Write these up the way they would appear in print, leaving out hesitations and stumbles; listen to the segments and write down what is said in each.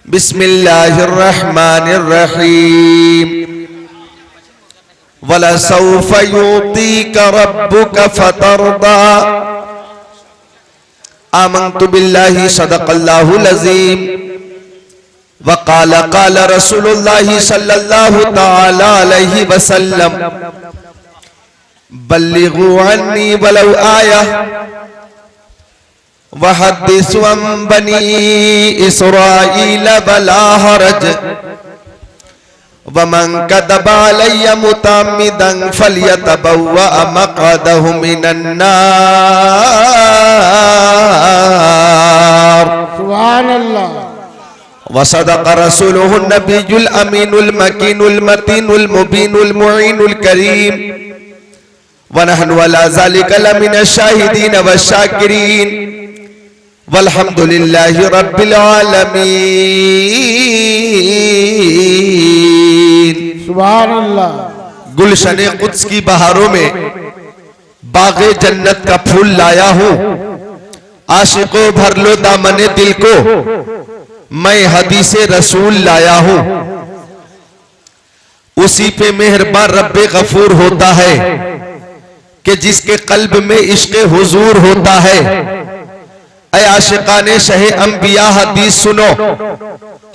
बिस्मिल्लाहिर्रहमानिर्रहीम वलसौफ युतीका रब्बुका फतरदा आमन्तु बिल्लाहि सदक़ल्लाहुल अज़ीम वक़ाल क़ाल रसूलुल्लाहि सल्लल्लाहु तआला अलैहि वसल्लम बल्लिगू अन्नी वलौ आया वहद्दिसु अन बनी इस्राईल वला हरज वमन कदबा अलैया मुतअम्मिदन फल्यतबव्वा मक़अदहु मिनन नार। सुभान अल्लाह। वसदक़ रसूलुहुन नबियुल अमीनुल मकीनुल मतीनुल मुबीनुल मुईनुल करीम वनहनु अला ज़ालिका लमिनश शाहिदीन वश्शाकिरीन वल्हम्दुलिल्लाहि रब्बिल आलमीन। सुभान अल्लाह। गुलशने कुद्स की बहारों में बाग़े जन्नत का फूल लाया हूँ, आशिको भर लो दामने दिल को, मैं हदीसे रसूल लाया हूँ। उसी पे मेहरबान रब्बे गफूर होता है कि जिसके कल्ब में इश्क़े हुजूर होता है। ऐ आशिकाने शहे अंबिया हदीस सुनो,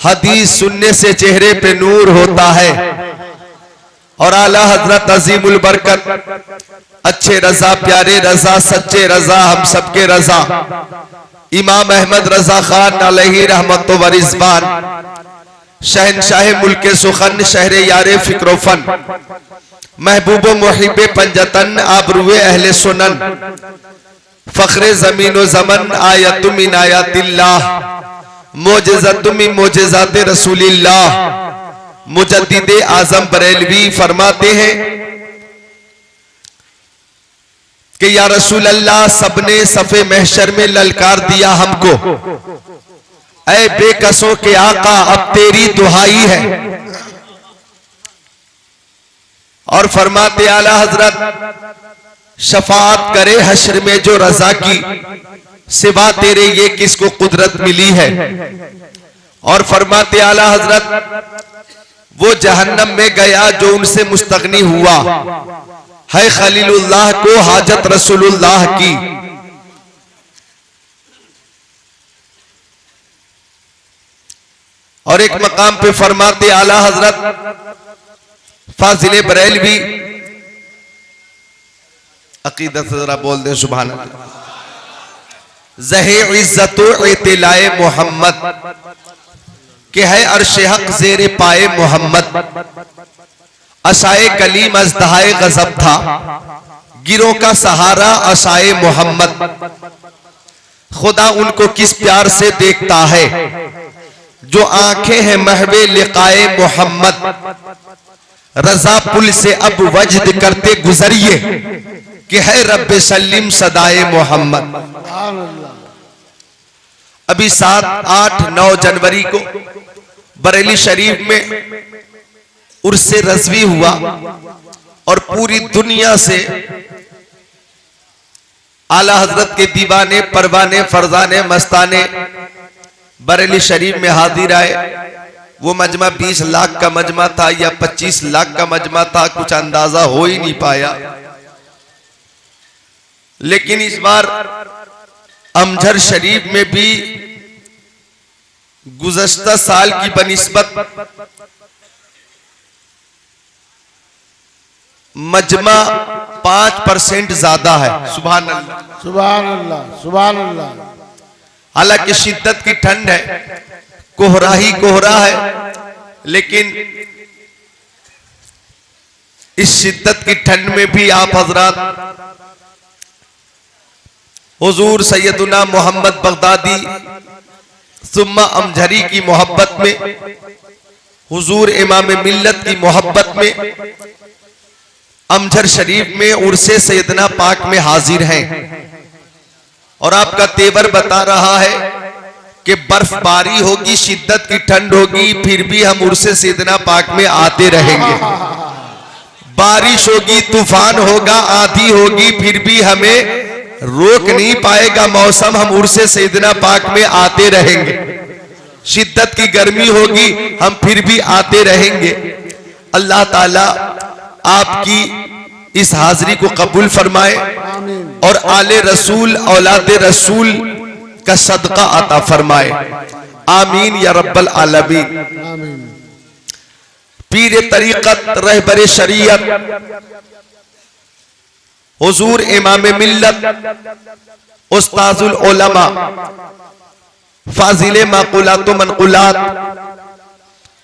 हदीस सुनने से चेहरे पे नूर होता है। और आला हजरत अजीमुल बरकत अच्छे रजा प्यारे रजा सच्चे रजा हम सबके रजा इमाम अहमद रजा खान अलैहि रहमत व रिज़वान शहनशाह मुल्के सुखन शहरे यारे फिक्रो फन महबूब मुहिबे पंजतन आबरूए अहले सुनन फख्रे ज़मीन व ज़मन आयतु मिन आयातिल्लाह मोजज़तु मिन मोजज़ाते रसूलिल्लाह। मुजद्दिदे आज़म बरेलवी फरमाते हैं कि या रसूल अल्लाह सबने सफ़े महशर में ललकार दिया हमको, ऐ बेकसों के आका अब तेरी दुहाई है। और फरमाते आला हजरत शफाअत करे हश्र में जो रजा की, सिवा तेरे ये किसको कुदरत मिली है। और फरमाते आला हजरत वो जहन्नम में गया जो उनसे मुस्तगनी हुआ, है खलीलुल्लाह को हाजत रसूलुल्लाह की। और एक मकाम पे फरमाते आला हजरत फाजिले बरेलवी अकीदत से जरा बोल दे सुभान अल्लाह। ज़हे इज्जतो इतिलाए मोहम्मद के है अर्शे हक ज़ेरे पाए मोहम्मद, असाए कलीम अज़दहाए गज़ब था गिरों का सहारा असाए मोहम्मद। खुदा उनको किस प्यार से देखता है जो आंखें हैं महवे लिकाए मोहम्मद। रजा पुल से अब वजद करते गुजरिए कि है रब्बे सल्लिम सदाए मोहम्मद। अभी 7, 8, 9 जनवरी को बरेली शरीफ में उर्से रज़वी हुआ और पूरी दुनिया से आला हजरत के दीवाने परवाने फरजाने मस्ताने बरेली शरीफ में हाजिर आए। वो मजमा 20 लाख का मजमा था या 25 लाख का मजमा था, कुछ अंदाजा हो ही नहीं पाया। लेकिन इस बार अमझर शरीफ में भी गुज़श्ता साल की बनिस्बत मजमा 5% ज्यादा है। सुभान अल्लाह सुभान अल्लाह सुभान अल्लाह। हालांकि शिद्दत की ठंड है, कोहरा ही कोहरा है, लेकिन इस शिद्दत की ठंड में भी आप हजरात हुजूर सैयदुना मोहम्मद बगदादी सुम्मा अमझरी की मोहब्बत में, हुजूर इमाम मिल्लत की मोहब्बत में अमझर शरीफ में उर्से सैयदना पाक में हाजिर हैं। और आपका तेवर बता रहा है कि बर्फबारी होगी, शिद्दत की ठंड होगी, फिर भी हम उर्से सैयदना पाक में आते रहेंगे। बारिश होगी, तूफान होगा, आंधी होगी, फिर भी हमें रोक नहीं पाएगा मौसम, हम उर्से सैयदना पाक में आते रहेंगे। शिद्दत की गर्मी होगी, हम फिर भी आते रहेंगे। अल्लाह ताला आपकी इस हाजिरी को कबूल फरमाए आमीन और आले रसूल औलाद रसूल का सदका अता फरमाए। आमीन या रब्बल आलमीन। आमीन। पीर तरीक़त रहबर शरीयत हुजूर इमाम मिल्लत उस्ताजुल उलमा फाजिले माकुलात व मनकुलात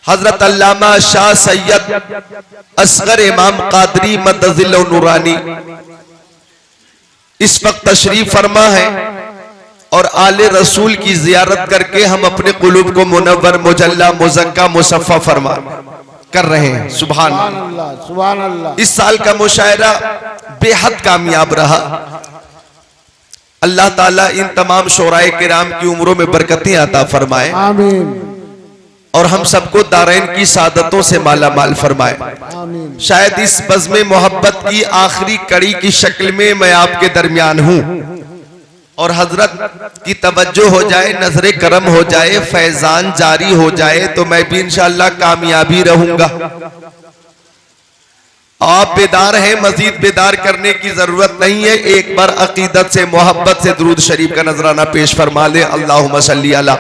हजरत अल्लामा शाह सैयद असगर इमाम कादरी मदजिल नूरानी इस वक्त तशरीफ फरमा है और आले रसूल की जियारत करके हम अपने कुलूब को मुनव्वर मुजल्ला मुज़क्का मुसफ़्फ़ा फरमा कर रहे हैं। सुभान अल्लाह, सुभान अल्लाह। इस साल का मुशायरा बेहद कामयाब रहा। अल्लाह ताला इन तमाम शोराए किराम की उम्रों में बरकतें अता फरमाए आमीन और हम सबको दारैन की सादतों से माला माल फरमाए। आमीन। शायद इस बज़्म मोहब्बत की आखिरी कड़ी की शक्ल में मैं आपके दरमियान हूँ और हजरत की तवज्जो हो जाए, नजरे करम हो जाए, फैजान जारी हो जाए तो मैं भी इंशाअल्लाह कामयाबी रहूंगा। आप बेदार हैं, मजीद बेदार करने की जरूरत नहीं है। एक बार अकीदत से मोहब्बत से दुरूद शरीफ का नजराना पेश फरमा ले। अल्लाहुम्मा सल्ली अला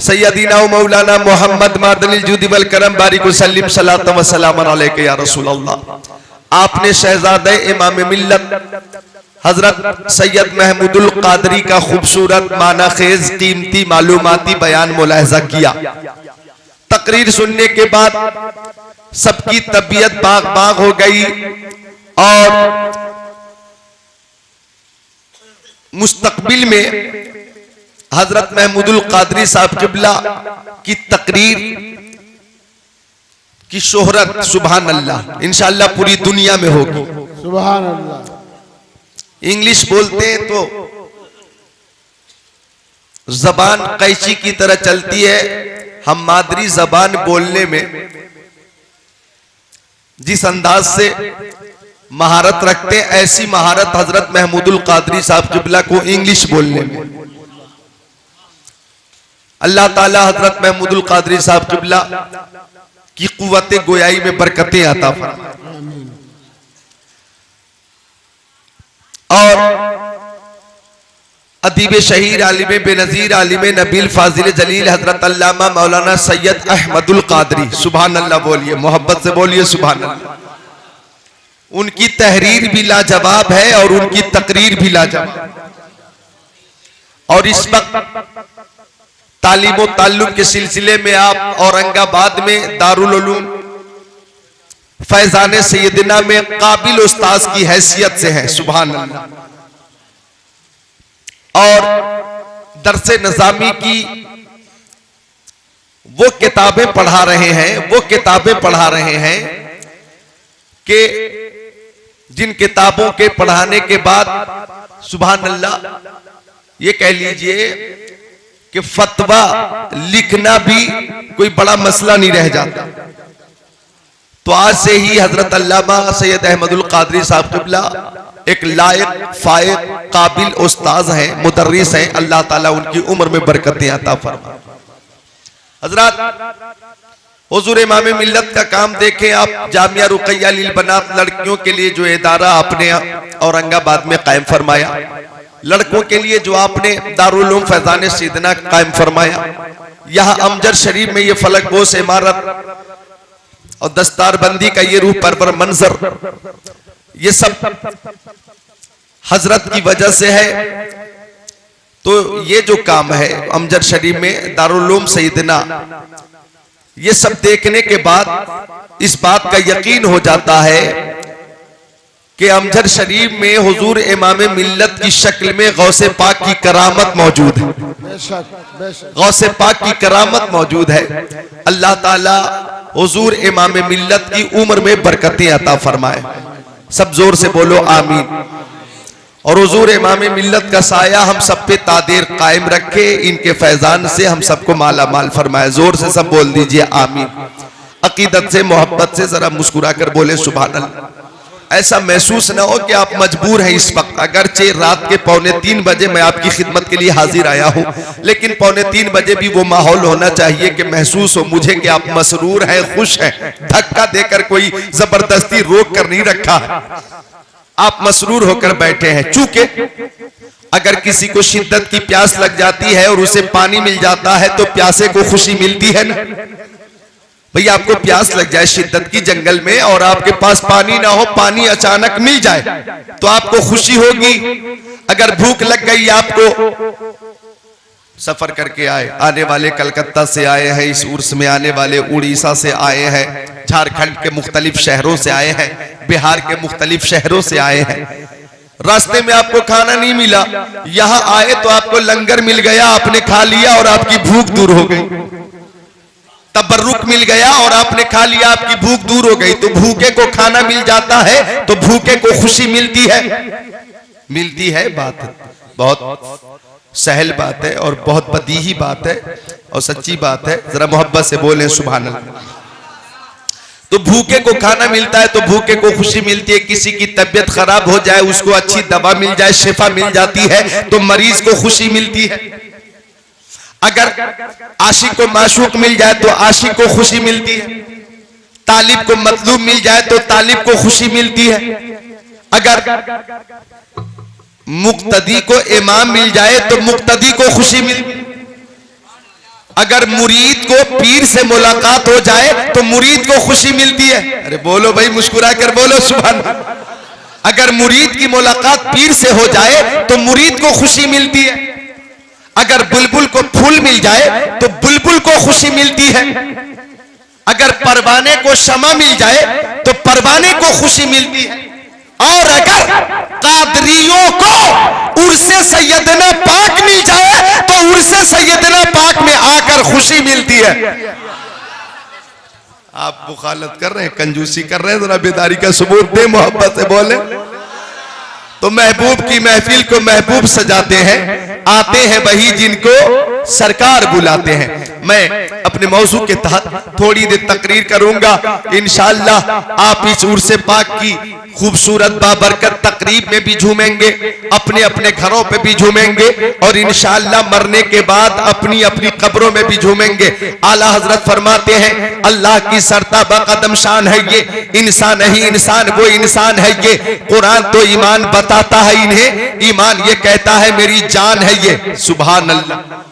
सय्यदीना व मौलाना मोहम्मद मादनिल जुदी वल करम बारिक वसल्लिम सलात व सलामन अलैका या रसूल अल्लाह। आपने शहजादे इमाम मिल्लत हजरत सैयद महमूदुल कादरी का खूबसूरत मानाखेज कीमती मालूमाती बयान मुलाहजा किया। तकरीर सुनने के बाद सबकी तबीयत बाग बाग हो गई और मुस्तकबिल में हजरत महमूदुल कादरी साहब किबला की तकरीर की शोहरत सुभान अल्लाह इंशाअल्लाह पूरी दुनिया में होगी। सुभान अल्लाह। इंग्लिश बोलते हैं तो जबान कैंची की तरह चलती है। हम मादरी जबान बोलने में जिस अंदाज से महारत रखते हैं, ऐसी महारत हजरत महमूदुल कादरी साहब किबला को इंग्लिश बोलने में। अल्लाह ताला हजरत महमूदुल कादरी साहब किबला की कुव्वत गोयाई में बरकतें अता फरमाए। और अदीब शहीर आलिम बेनजीर आलिम नबील फाजिल जलील हजरत अल्लामा मौलाना सैयद अहमदुल कादरी सुभान अल्लाह बोलिए, मोहब्बत से बोलिए सुभान अल्लाह। उनकी तहरीर भी लाजवाब है और उनकी तकरीर भी लाजवाब। और इस वक्त तालीम व ताल्लुम के सिलसिले में आप औरंगाबाद में दारुल उलूम फैजान सैयदना में काबिल उस्ताद की हैसियत से है। सुभान अल्लाह। और दरसे नज़ामी की वो किताबें पढ़ा रहे हैं कि जिन किताबों के पढ़ाने के बाद सुभान अल्लाह ये कह लीजिए कि फतवा लिखना भी कोई बड़ा मसला नहीं रह जाता। तो आज से ही हजरत अल्लामा सैयद अहमदुल कादरी साहब किबला एक लायक फायक काबिल उस्ताद हैं, मुदर्रिस हैं। अल्लाह ताला उनकी उम्र में बरकतें अता फरमाए। हजरत हुजूर इमाम मिल्लत का काम देखें आप। जामिया रुकैया लिल बनात लड़कियों के लिए जो इदारा आपने औरंगाबाद में कायम फरमाया, लड़कों के लिए जो आपने दारुल उलूम फैजान सैयदना कायम फरमाया, यहाँ अमजद शरीफ में ये फलकपोश इमारत और दस्तारबंदी का ये रूह परवर मंजर, ये सब हजरत की वजह से है। तो ये जो काम है अमजद शरीफ में दारुल उलूम सैयदना, ये सब देखने के बाद इस बात का यकीन हो जाता है कि अमजद शरीफ में हुजूर इमाम मिल्लत की शक्ल में गौसे पाक की करामत मौजूद है। बेशक बेशक गौसे पाक की करामत मौजूद है। अल्लाह ताला हुजूर इमाम मिल्लत की उम्र में बरकतें अता फरमाए। सब जोर से बोलो आमीन। और हुजूर इमाम मिल्लत का साया हम सब पे तादेर कायम रखे, इनके फैजान से हम सबको माला माल फरमाए। जोर से सब बोल दीजिए आमीन। अकीदत से मोहब्बत से जरा मुस्कुरा कर बोले सुभान अल्लाह। ऐसा महसूस ना हो कि आप मजबूर हैं इस वक्त। अगरचे रात के 2:45 बजे मैं आपकी खिदमत के लिए हाजिर आया हूं, लेकिन 2:45 बजे भी वो माहौल होना चाहिए कि महसूस हो मुझे कि आप मसरूर हैं, खुश हैं। धक्का देकर कोई जबरदस्ती रोक कर नहीं रखा है, आप मसरूर होकर बैठे हैं। चूंकि अगर किसी को शिद्दत की प्यास लग जाती है और उसे पानी मिल जाता है तो प्यासे को खुशी मिलती है ना। भैया आपको प्यास लग जाए शिद्दत की जंगल में और आपके पास पानी ना हो, पानी अचानक मिल जाए तो आपको खुशी होगी। अगर भूख लग गई आपको, सफर करके आने वाले कलकत्ता से आए हैं, इस उर्स में आने वाले उड़ीसा से आए हैं, झारखंड के मुख्तलिफ शहरों से आए हैं, बिहार के मुख्तलिफ शहरों से आए हैं। रास्ते में आपको खाना नहीं मिला, यहां आए तो आपको लंगर मिल गया, आपने खा लिया और आपकी भूख दूर हो गई। तबर्रुक मिल गया और आपने खा लिया, आपकी भूख दूर हो गई। तो भूखे को खाना मिल जाता है तो भूखे को खुशी मिलती है, मिलती है। बात बहुत सहल बात है और बहुत बदीही बात है और सच्ची बात है। जरा मोहब्बत से बोलें सुभान अल्लाह। तो भूखे को खाना मिलता है तो भूखे को खुशी मिलती है। किसी की तबीयत खराब हो जाए, उसको अच्छी दवा मिल जाए, शिफा मिल जाती है तो मरीज को खुशी मिलती है। अगर आशिक को माशूक मिल जाए तो आशिक को खुशी मिलती है। तालिब को मतलूब मिल जाए तो तालिब को खुशी मिलती है। अगर मुक्तदी को इमाम मिल जाए तो मुक्तदी को खुशी मिलती है। अगर मुरीद को पीर से मुलाकात हो जाए तो मुरीद को खुशी मिलती है। अरे बोलो भाई, मुस्कुरा कर बोलो सुभान। अगर मुरीद की मुलाकात पीर से हो जाए तो मुरीद को खुशी मिलती है। अगर बुलबुल को फूल मिल जाए तो बुलबुल को खुशी मिलती है। अगर परवाने को शमा मिल जाए तो परवाने को खुशी मिलती है। और अगर कादरियों को उर्से सैयदना पाक मिल जाए तो उर्से सैयदना पाक में आकर खुशी मिलती है। आप मुखालत कर रहे हैं, कंजूसी कर रहे हैं, जरा बेदारी का सबूत दे, मोहब्बत से बोले। तो महबूब की महफिल को महबूब सजाते हैं, आते हैं वही जिनको सरकार बुलाते हैं। मैं अपने मौजू के तहत थोड़ी देर तकरीर करूंगा। इंशाअल्लाह आप इस उर्से पाक की खूबसूरत बाबरकत तकरीब में भी झूमेंगे, अपने अपने घरों पे भी झूमेंगे और इंशाअल्लाह मरने के बाद अपनी अपनी कब्रों में भी झूमेंगे। आला हजरत फरमाते हैं अल्लाह की सरताबा कदम शान है ये, इंसान नहीं इंसान वो इंसान है ये। कुरान तो ईमान बताता है इन्हें, ईमान ये कहता है मेरी जान है ये। सुभान अल्लाह,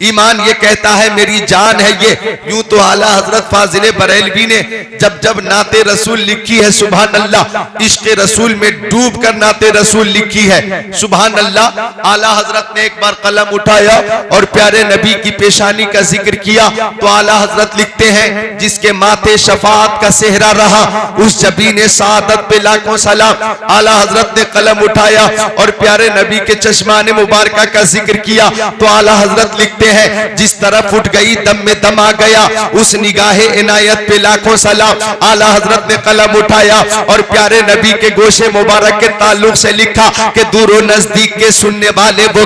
ईमान ये कहता है मेरी जान है ये। यूं तो आला हजरत फाजिले बरेलवी ने जब जब नाते रसूल लिखी है, सुभान अल्लाह, इश्क रसूल में डूब कर नाते रसूल लिखी है। सुभान अल्लाह, आला हजरत ने एक बार कलम उठाया और प्यारे नबी की पेशानी का जिक्र किया तो आला हजरत लिखते हैं जिसके माथे शफाअत का सेहरा रहा उस जबीने सादत पे लाखों सलाम। आला हजरत ने कलम उठाया और प्यारे नबी के चश्माने मुबारका का जिक्र किया तो आला हजरत लिखते हैं जिस तरफ उठ गई दम में दम आ गया उस निगाहे इनायत पे लाखों सलाम। आला हजरत ने कलम उठाया और प्यारे नबी के गोशे मुबारक के ताल्लुक से लिखा कि दूर और नजदीक के सुनने वाले वो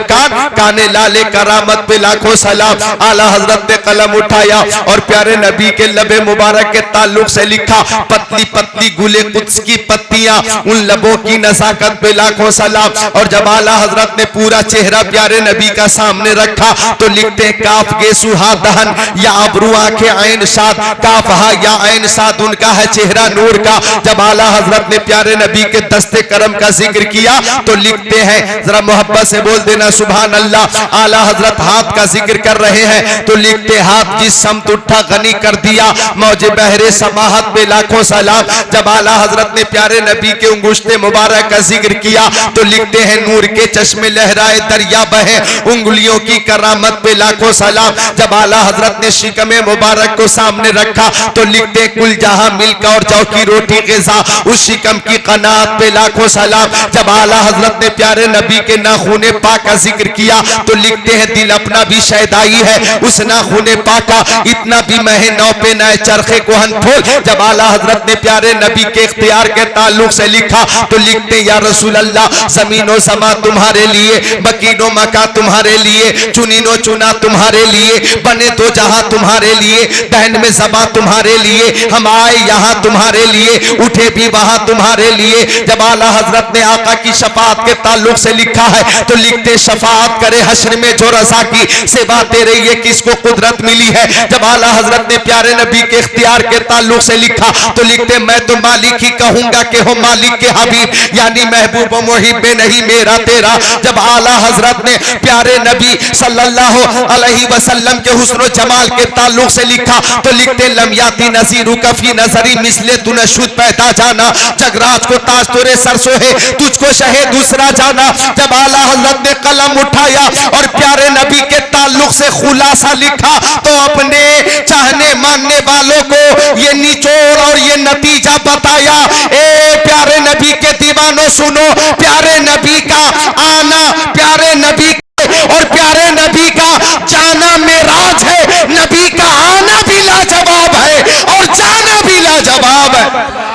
काने लाले करामत पे लाखों सलाम। आला हजरत ने कलम उठाया और प्यारे नबी के लबे मुबारक के ताल्लुक से लिखा पतली पतली गुले कुद्स की पत्तियां उन लबों की नजाकत पे लाखों सलाम। और जब आला हजरत ने पूरा चेहरा प्यारे नबी का सामने रखा तो लिखते काफ के सुहा दहन या अबरू आंखें ऐन साद, काफ हा या ऐन साद उनका है चेहरा नूर का। जब आला हजरत ने प्यारे नबी के दस्ते करम का जिक्र किया तो लिखते हैं, जरा मोहब्बत से बोल देना सुभान अल्लाह। आला हजरत हाथ का जिक्र कर रहे हैं तो लिखते हाथ जिस समत उठा गनी कर दिया मौजे बहरे समाहत पे लाखों सलाम। जब आला हजरत ने प्यारे नबी के उंगुश्ते मुबारक का जिक्र किया तो लिखते हैं नूर के चश्मे लहराए दरिया बहे उंगलियों की करामत पे लाखों सलाम। जब आला हजरत ने शिकमे मुबारक को सामने रखा तो लिखते कुल जहां मिलकर और जौ की रोटी ग़िज़ा उस शिकम की कनात पे लाखों सलाम। जब आला हजरत ने प्यारे नबी के नाखूने पाक का जिक्र किया तो लिखते हैं दिल अपना भी शैदाई है उस नाखूने पाका इतना भी महे नौ पे नए चरखे को हनफोल। जब आला हजरत ने प्यारे नबी के इख्तियार के ताल्लुक से लिखा तो लिखते या रसूल अल्लाह जमीनो समा तुम्हारे लिए, मकीनो मका तुम्हारे लिए, चुनीनो चुना खुदा तुम्हारे लिए, बने दो जहां तुम्हारे लिए, दहन में ज़बा तुम्हारे लिए, हम आए यहाँ तुम्हारे लिए, उठे भी वहां तुम्हारे लिए। जब आला हजरत ने आका की शफाअत के ताल्लुक से लिखा है तो लिखते शफाअत करे हश्र में जो रज़ा की सेवा तेरे ये किसको कुदरत मिली है। जब आला हजरत ने प्यारे नबी के इख्तियार के ताल्लुक से लिखा तो लिखते मैं तो मालिक ही कहूंगा कि हो मालिक के हबीब, यानी महबूब मुहिब नहीं मेरा तेरा। जब आला हजरत ने प्यारे नबी सल्लल्लाहु अलैहि वसल्लम के हुस्न जमाल के ताल्लुक से लिखा तो लिखते लम याती नज़ीरु कफी नजरी मिसले तू नशुद पैदा जाना, जगराज को ताज तोरे सरसों है तुझको शहे दूसरा जाना। जब आला हजरत ने कलम उठाया और प्यारे नबी के ताल्लुक से खुलासा लिखा तो अपने चाहने मानने वालों को ये निचोड़ और ये नतीजा बताया। ए प्यारे नबी के दीवानों सुनो, प्यारे नबी का आना, प्यारे नबी और प्यारे नबी का जाना मेराज है, नबी का आना भी लाजवाब है और जाना भी लाजवाब है।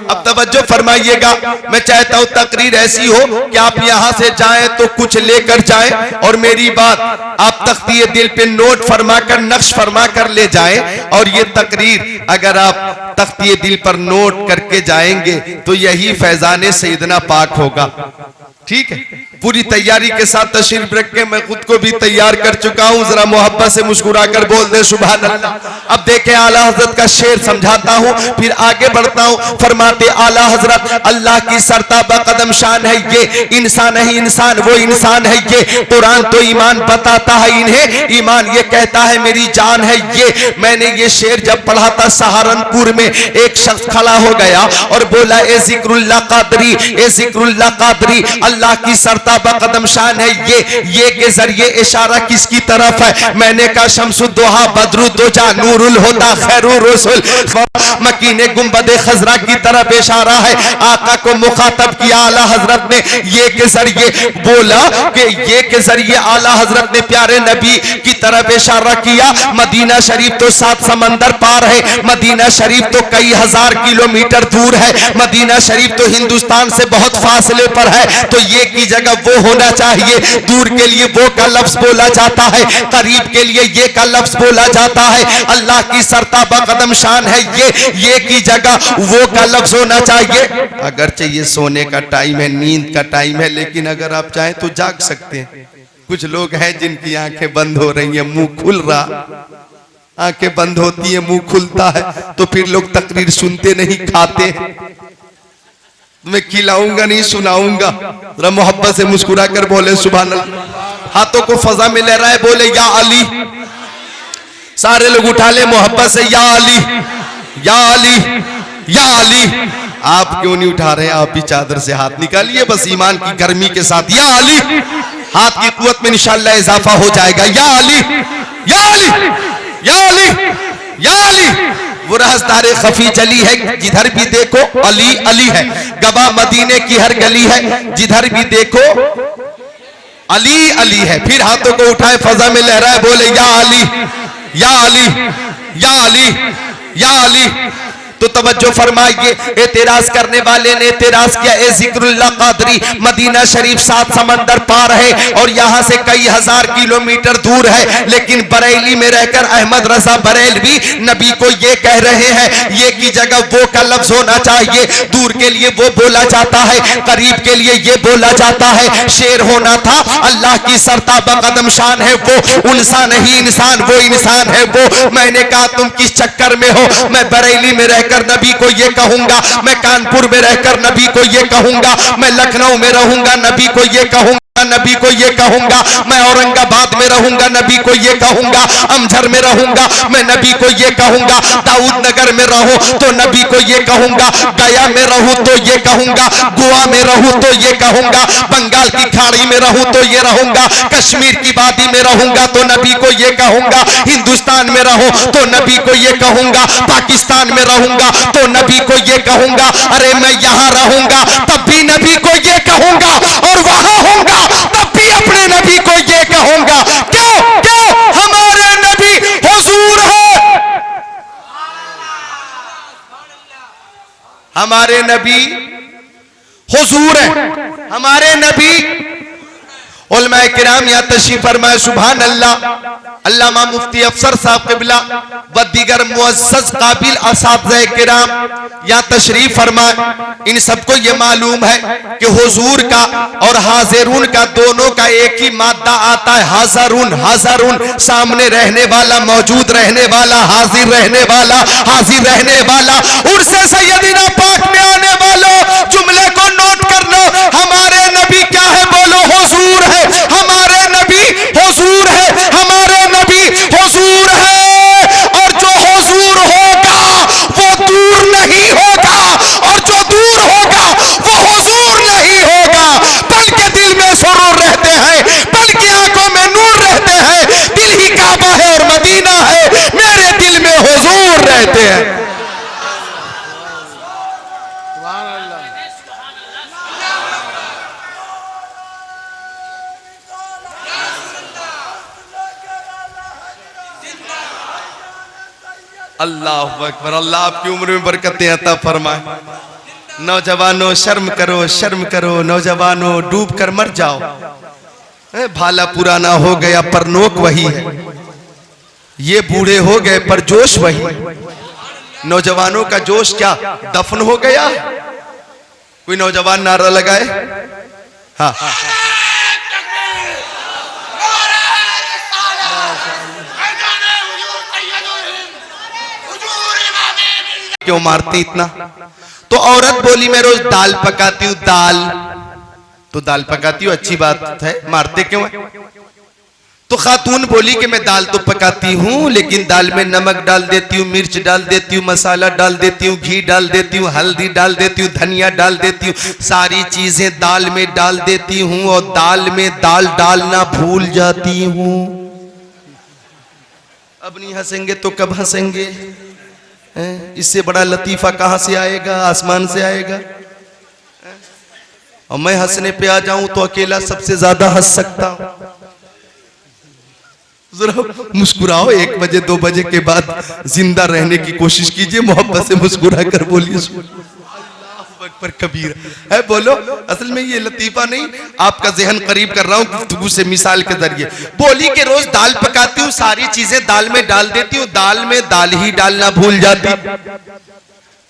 अब तवज्जो फरमाइएगा, मैं चाहता हूं तकरीर ऐसी हो कि आप यहां से जाएं तो कुछ लेकर जाएं और मेरी बात आप तख्तिए दिल पे नोट फरमाकर नक्श फरमाकर ले जाएं। और ये तकरीर अगर आप तख्तिए दिल पर नोट करके जाएंगे तो यही फैजाने सैयदना पाक होगा। ठीक है, पूरी तैयारी के साथ तशरीफ रख के मैं खुद को भी तैयार कर चुका हूं, जरा मोहब्बत से मुस्कुरा कर बोल दे सुभान अल्लाह। अब देखें आला हजरत का शेर समझाता हूं फिर आगे बढ़ता हूं। फरमाते आला हजरत अल्लाह की सरताबा कदम शान है ये, इंसान है इंसान वो इंसान है ये, कुरान तो ईमान बताता है इन्हें, ईमान ये कहता है मेरी जान है ये। मैंने ये शेर जब पढ़ा था सहारनपुर में, एक शख्स खड़ा हो गया और बोला ए जिक्रुल्लाह कादरी, ए जिक्रुल्लाह कादरी, अल्लाह की सरताबा कदम शान है ये के जरिए इशारा किसकी तरफ है। मैंने कहा शम्सुद्दोहा बद्रुद्दोजा नूरुल हुदा खैरुर रसूल, मकीने गुंबदे खजरा की तरफ इशारा है। आका को मुखातब किया आला हजरत ने ये के जरिए बोला कि ये के जरिए आला हजरत ने प्यारे नबी की तरफ इशारा किया। मदीना शरीफ तो 7 समंदर पार है, मदीना शरीफ तो कई हजार किलोमीटर दूर है, मदीना शरीफ तो हिंदुस्तान से बहुत फासले पर है, तो ये की जगह वो होना चाहिए। दूर के लिए वो का लफ्ज बोला जाता है, करीब के लिए ये का लफ्ज बोला जाता है। अल्लाह की सरताबा कदम शान है ये की जगह वो का लफ्ज होना चाहिए। अगरचे ये सोने का टाइम है, नींद का टाइम है, लेकिन अगर आप चाहें तो जाग सकते हैं। कुछ लोग हैं जिनकी आंखें बंद हो रही है, मुंह खुल रहा, आंखें बंद होती है मुंह खुलता है, तो फिर लोग तकरीर सुनते नहीं खाते। मैं खिलाऊंगा नहीं सुनाऊंगा, जरा मोहब्बत से मुस्कुरा कर बोले सुभान अल्लाह। हाथों को फजा में लहराए बोले या अली, सारे लोग उठा ले मोहब्बत से या अली या अली या अली। आप क्यों नहीं उठा रहे? आप भी चादर से हाथ निकालिए बस ईमान की गर्मी के साथ, या अली। हाथ की कुव्वत में इंशाअल्लाह इजाफा हो जाएगा। या अली या अली या अली या अली। वो राज़दारे खफी जली है, जिधर भी देखो अली अली है। गवाह मदीने की हर गली है, जिधर भी देखो अली अली है। फिर हाथों को उठाए फजा में लहराए बोले या अली या अली या अली या अली। तो तवज्जो फरमाइए, एतराज करने वाले ने एतराज किया ए जिक्रुल्लाह कादरी, मदीना शरीफ 7 समंदर पार है और यहाँ से कई हजार किलोमीटर दूर है, लेकिन बरेली में रहकर अहमद रजा बरेलवी नबी को ये कह रहे हैं ये की जगह वो का लफ्ज होना चाहिए। दूर के लिए वो बोला जाता है, करीब के लिए ये बोला जाता है। शेर होना था अल्लाह की सरताबा कदम शान है वो, इंसान नहीं इंसान वो इंसान है वो। मैंने कहा तुम किस चक्कर में हो? मैं बरेली में रहकर नबी को ये कहूंगा, मैं कानपुर में रहकर नबी को ये कहूंगा, मैं लखनऊ में रहूंगा नबी को ये कहूंगा, नबी को ये कहूंगा, मैं औरंगाबाद में रहूंगा नबी को ये कहूंगा, अमझर में रहूंगा मैं नबी को ये कहूंगा, दाऊद नगर में रहूं तो नबी को ये कहूंगा, गया में रहूं तो ये कहूंगा, गोवा में रहूं तो ये कहूंगा, बंगाल की खाड़ी में रहूं तो ये रहूंगा, कश्मीर की वादी में रहूंगा तो नबी को ये कहूंगा, हिंदुस्तान में रहूं तो नबी को ये कहूंगा, पाकिस्तान में रहूंगा तो नबी को ये कहूंगा। अरे मैं यहां रहूंगा तब भी नबी को ये कहूंगा और वहां होऊंगा तब भी अपने नबी को ये कहूंगा। क्यों? क्यों? हमारे नबी हुजूर है, हमारे नबी हुजूर है, हमारे नबी उलमा किराम या तशरीफ फरमाए सुभान अल्लाह। अल्लामा मुफ्ती अफसर साहब क़िबला व दीगर मुअज़्ज़ज़ काबिल असातिज़े किराम या तशरीफ फरमाए। इन सबको ये मालूम है कि हुजूर का और हाजिरून का दोनों का एक ही मादा आता है, हाज़रून। हाज़रून सामने रहने वाला, मौजूद रहने वाला, हाजिर रहने वाला, हाजिर रहने वाला। उनसे सैयदना पाक में आने वालों, जुमले को नोट कर लो। हमारे नबी क्या है? बोलो हुजूर है। हमारे नबी हुजूर है। हमारे नबी हुजूर है। और जो हुजूर होगा वो दूर नहीं होगा, और जो दूर होगा वो हुजूर नहीं होगा। बल्कि दिल में सुरूर रहते हैं, बल्कि आंखों में नूर रहते हैं। दिल ही काबा है और मदीना है, मेरे दिल में हुजूर रहते हैं। सुभान अल्लाह। अल्लाहु अकबर। अल्लाह आपकी उम्र में बरकतें अता फरमाए। नौजवानों शर्म करो, शर्म करो। नौजवानों डूब कर मर जाओ। भाला पुराना हो गया पर नोक वही है। ये बूढ़े हो गए पर जोश वही। नौजवानों का जोश क्या दफन हो गया? कोई नौजवान नारा लगाए। हाँ, क्यों मारती इतना? तो औरत बोली मैं रोज दाल पकाती हूँ। दाल तो दाल पकाती हूँ, अच्छी बात है, मारते क्यों है? तो खातून बोली कि मैं दाल तो पकाती हूँ, लेकिन दाल में नमक डाल देती हूँ, मिर्च डाल देती हूँ, मसाला डाल देती हूँ, घी डाल देती हूँ, हल्दी डाल देती हूँ, धनिया डाल देती हूँ, सारी चीजें दाल में डाल देती हूँ और दाल में दाल डालना भूल जाती हूँ। अब नहीं हंसेंगे तो कब हंसेंगे? इससे बड़ा लतीफा कहां से आएगा? आसमान से आएगा। और मैं हंसने पे आ जाऊं तो अकेला सबसे ज्यादा हंस सकता हूं। जरा मुस्कुराओ। 1 बजे 2 बजे के बाद जिंदा रहने की कोशिश कीजिए। मोहब्बत से मुस्कुरा कर बोलिए अल्लाहु अकबर कबीर है। बोलो। असल में ये लतीफा नहीं, आपका जहन करीब कर रहा हूं गुफ्तगू से, मिसाल के जरिए। बोली कि रोज दाल पकाती हूँ, सारी चीजें दाल में डाल देती हूँ, दाल में दाल ही डालना भूल जाती।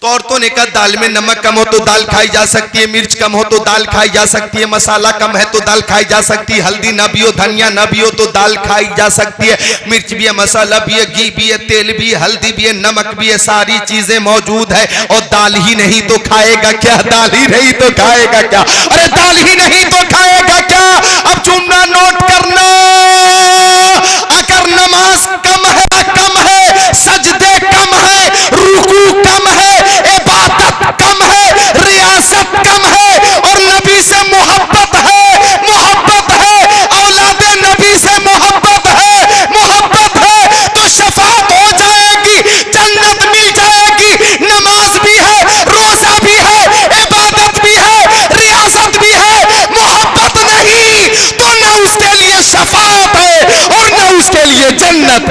तो औरतों ने कहा दाल में नमक कम हो तो दाल खाई जा सकती है, मिर्च कम हो तो दाल खाई जा सकती है, मसाला कम है तो दाल खाई जा सकती है, हल्दी ना भी हो, धनिया ना भी हो तो दाल खाई जा सकती है। मिर्च भी है, मसाला भी है, घी भी है, तेल भी है, हल्दी भी है, नमक भी है, सारी चीजें मौजूद है। और दाल ही नहीं तो खाएगा क्या? दाल ही नहीं तो खाएगा क्या? अरे दाल ही नहीं तो खाएगा क्या? अब जुमला नोट करना। अगर नमाज कम है, सजदे कम है, रुकू कम है, इबादत कम है, रियासत कम है, और नबी से मोहब्बत है, औलादे नबी से मोहब्बत है, तो शफाअत हो जाएगी, जन्नत मिल जाएगी। नमाज भी है, रोजा भी है, इबादत भी है, रियासत भी है, मोहब्बत नहीं तो न उसके लिए शफाअत है और न उसके लिए जन्नत।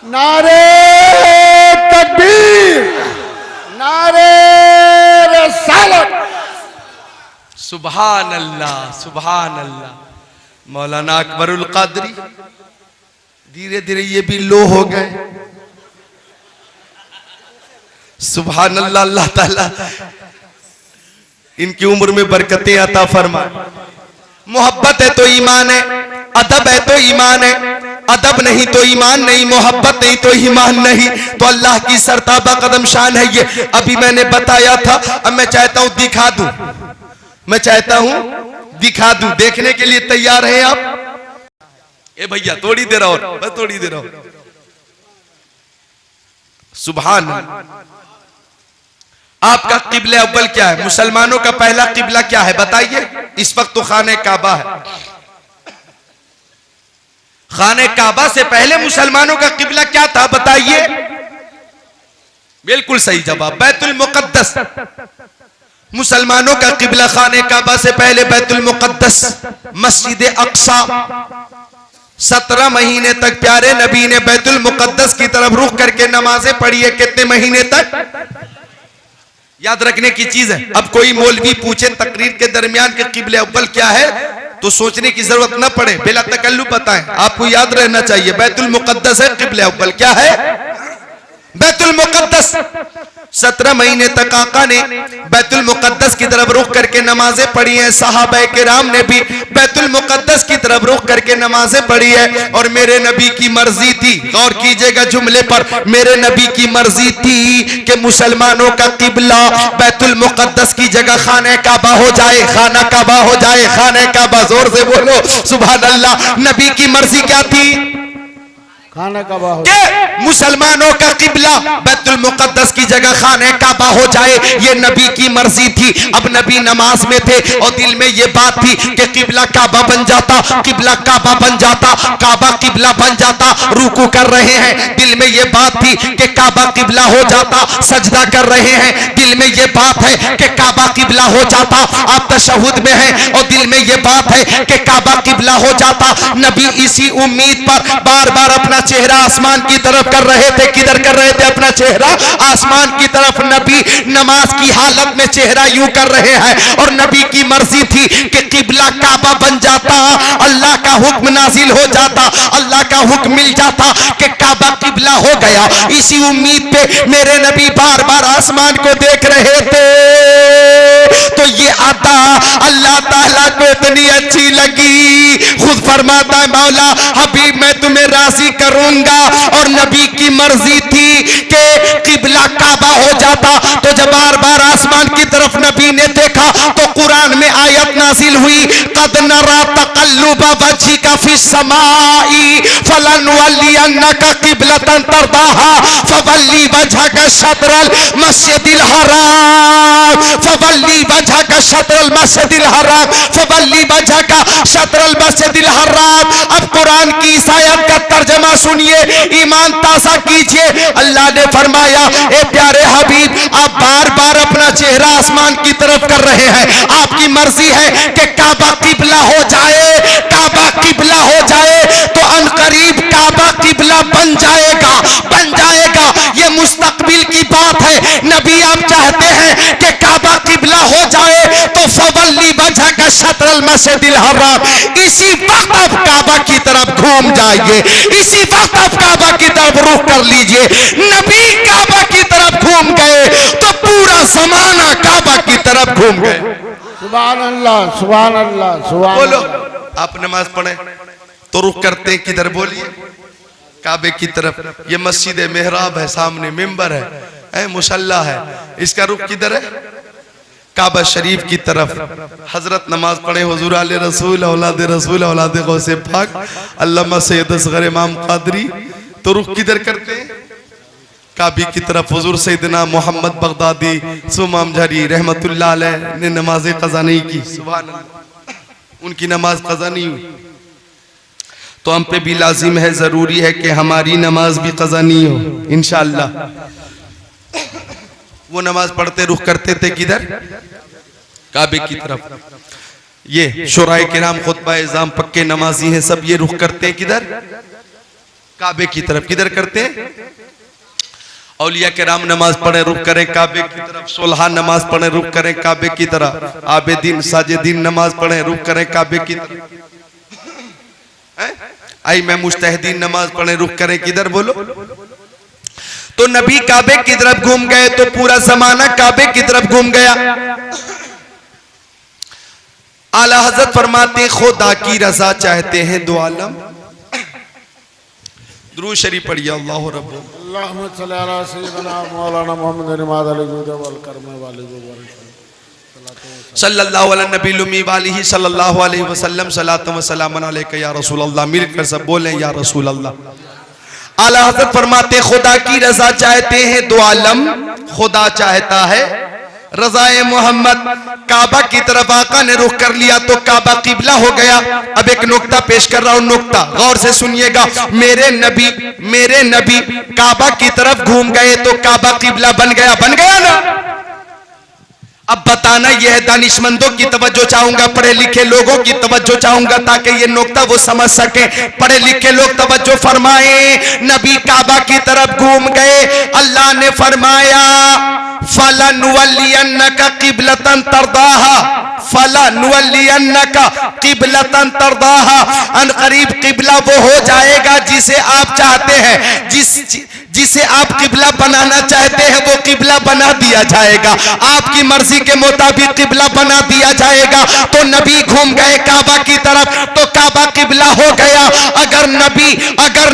नारे तकबीर, नारे रिसालत। सुभान अल्लाह, सुभान अल्लाह। मौलाना अकबरुल कादरी धीरे धीरे ये भी लो हो गए। सुभान अल्लाह। अल्लाह ताला इनकी उम्र में बरकतें अता फरमाए। मोहब्बत है तो ईमान है, अदब है तो ईमान है, अदब नहीं तो ईमान नहीं, मोहब्बत नहीं तो ईमान नहीं। तो अल्लाह की सरताबा कदम शान है ये। अभी मैंने बताया था, अब मैं चाहता हूं दिखा दूं, मैं चाहता हूं दिखा दूं। देखने के लिए तैयार हैं आप? ए भैया थोड़ी देर और, बस थोड़ी देर और। सुभान अल्लाह। आपका किबले अव्वल क्या है? मुसलमानों का पहला किबला क्या है बताइए? इस वक्त तो खाने काबा है। खाने काबा से पहले मुसलमानों का किबला क्या था बताइए? बिल्कुल सही जवाब, बैतुल मुकद्दस। मुसलमानों का किबला खाने काबा से पहले बैतुल मुकद्दस, मस्जिद अक्सा। 17 महीने तक प्यारे नबी ने बैतुल मुकद्दस की तरफ रुख करके नमाजें पढ़ी है। कितने महीने तक? याद रखने की चीज है। अब कोई मौलवी पूछे तकरीर के दरमियान के किबले अव्वल क्या है, तो सोचने की जरूरत न पड़े, बिला तकल्लुफ बताएं। आपको याद रहना चाहिए बैतुल मुकद्दस है किबले अव्वल। क्या है? बैतुल मुकद्दस। 17 महीने तक आका ने बैतुल मुकद्दस की तरफ रुख करके नमाजें पढ़ी हैं। सहाबाए किराम ने भी बैतुल मुकद्दस की तरफ रुख करके नमाजें पढ़ी है। और मेरे नबी की मर्जी थी, गौर कीजिएगा जुमले पर, मेरे नबी की मर्जी थी कि मुसलमानों का किबला बैतुल मुकद्दस की जगह खाने काबा हो जाए, खाना काबा हो जाए, खाने काबा। जोर से बोलो सुभान अल्लाह। नबी की मर्जी क्या थी? खाना काबा हो, मुसलमानों का किबला बैतुल मुकद्दस की जगह खाने काबा हो जाए, ये नबी की मर्जी थी। अब नबी नमाज में थे और दिल में ये बात थी कि किबला काबा बन जाता, किबला काबा बन जाता, काबा किबला बन जाता। रुकू कर रहे हैं, दिल में ये बात थी कि काबा किबला हो जाता। सजदा कर रहे हैं, दिल में ये बात है कि काबा किबला हो जाता। आप तशहुद में हैं और दिल में ये बात है कि काबा किबला हो जाता। नबी इसी उम्मीद पर बार बार अपना चेहरा आसमान की तरफ कर रहे थे। किधर कर रहे थे? अपना चेहरा आसमान की तरफ। नबी नमाज की हालत में चेहरा यूं कर रहे हैं और नबी की मर्जी थी कि किबला काबा बन जाता, अल्लाह का हुक्म नाजिल हो जाता, अल्लाह का हुक्म मिल जाता कि काबा किबला हो गया। इसी उम्मीद पे मेरे नबी बार बार आसमान को देख रहे थे। तो ये अता अल्लाह ताला को इतनी अच्छी लगी, खुद फरमाता है मौला हबीब मैं तुम्हें राजी करूंगा। और नबी की मर्जी थी कि किबला काबा हो जाता। तो जब बार बार आसमान की तरफ नबी ने देखा तो कुरान में आयत नाजिल हुई, कद नरा तकल्लुबा वजहिका फिस समाई फलनुवल्लियन्नका किबलतन तरदाहा फवल्ली वजहका शत्रल मस्जिदिल हराम फवल्ली वजहका शत्रल मस्जिदिल हराम फवल्ली वजहका शत्रल मस्जिदिल हराम। अब कुरान की इस आयत का तर्जमा सुनिए, ईमान ताज़ा कीजिए। अल्लाह ने फरमाया ए प्यारे हबीब आप बार बार अपना चेहरा आसमान की तरफ कर रहे हैं, आपकी मर्जी है कि काबा किबला हो जाए, काबा किबला हो जाए तो अनकरीब काबा किबला बन जाएगा, बन जाएगा। ये मुस्तकबिल की बात है। नबी आप चाहते हैं कि काबा किबला हो जाए तो फवल्ली वजह का शत्रल मस्जिदिल हराम, इसी वक्त आप काबा की तरफ घूम जाइए, इसी वक्त आप काबा की तरफ रुख कर लीजिए। नबी काबा की तरफ घूम गए तो पूरा जमाना काबा की तरफ घूम गए। सुभान अल्लाह, सुभान अल्लाह, सुभान बोलो अल्लाह। आप नमाज पढ़े तो रुख करते हैं किधर? बोलिए काबे की तरफ। ये मस्जिद मेहराब है, सामने मिंबर है, मुसल्ला है, इसका रुख किधर है? काबा शरीफ की तरफ। हजरत नमाज पढ़े हुजूर आले रसूल औलाद रसूल औलाद गौसे पाक अल्लामा सैयद असगर इमाम कादरी, तो रुख किधर करते हैं? काबे की तरफ। हुजूर सैयदना मोहम्मद बगदादी सुमाम झरी रहमतुल्लाह अलैह ने नमाज कज़ा नहीं की, सुभान अल्लाह, उनकी नमाज कज़ा नहीं हुई। तो हम पे भी लाजिम है, जरूरी है कि हमारी नमाज भी कज़ा नहीं हो इंशाअल्लाह। वो नमाज पढ़ते रुख करते थे किधर? काबे की तरफ। ये शुराए किराम खुतबा इज़ाम पक्के नमाजी हैं, सब ये रुख करते हैं किधर? काबे की तरफ। किधर करते हैं? औलिया किराम नमाज पढ़े रुख करें काबे की तरफ, सोलहा नमाज पढ़े रुख करें काबे की तरफ, आबेदीन साजिदीन नमाज पढ़े रुख करें काबे की तरफ। आई मैं मुज्तहिदीन नमाज पढ़े रुख करें किधर? बोलो। तो नबी काबे की तरफ घूम गए तो पूरा जमाना काबे की तरफ घूम गया। आला हजरत फरमाते खुदा की रजा चाहते हैं दो आलम। दुरूद शरीफ पढ़िए अल्लाह रब्बु अल्लाहुम्मा सल्ली अला सय्यिदिना मौलाना मुहम्मद निमाद अली जुद वल करम वाली सल्लल्लाहु अलैहि नबी लुमी वालिही सल्लल्लाहु अलैहि वसल्लम सलातु व सलामन अलैका या रसूल अल्लाह। मिलकर सब बोलें या रसूल अल्लाह। आला हज़रत फरमाते खुदा की रजा चाहते हैं दो आलम, खुदा चाहता है रज़ाए मोहम्मद। काबा की तरफ आका ने रुख कर लिया तो काबा किबला हो गया। अब एक नुक्ता पेश कर रहा हूं, नुक्ता गौर से सुनिएगा। मेरे नबी काबा की तरफ घूम गए तो काबा किबला बन गया, बन गया ना? अब बताना यह है, दानिशमंदों की तवज्जो चाहूंगा, पढ़े लिखे लोगों की तवज्जो चाहूंगा ताकि ये नुक्ता वो समझ सके। पढ़े लिखे लोग तवज्जो फरमाएं। नबी काबा की तरफ घूम गए, अल्लाह ने फरमाया फलनुवल्लियन्नका क़िबलतन तरदाहा, फलनुवल्लियन्नका क़िबलतन तरदाहा। अनकरीब किबला वो हो जाएगा जिसे आप चाहते हैं, जिसे आप किबला बनाना चाहते हैं वो किबला बना दिया जाएगा, आपकी मर्जी के मुताबिक किबला बना दिया जाएगा। तो नबी घूम गए काबा की तरफ तो काबा किबला हो गया। अगर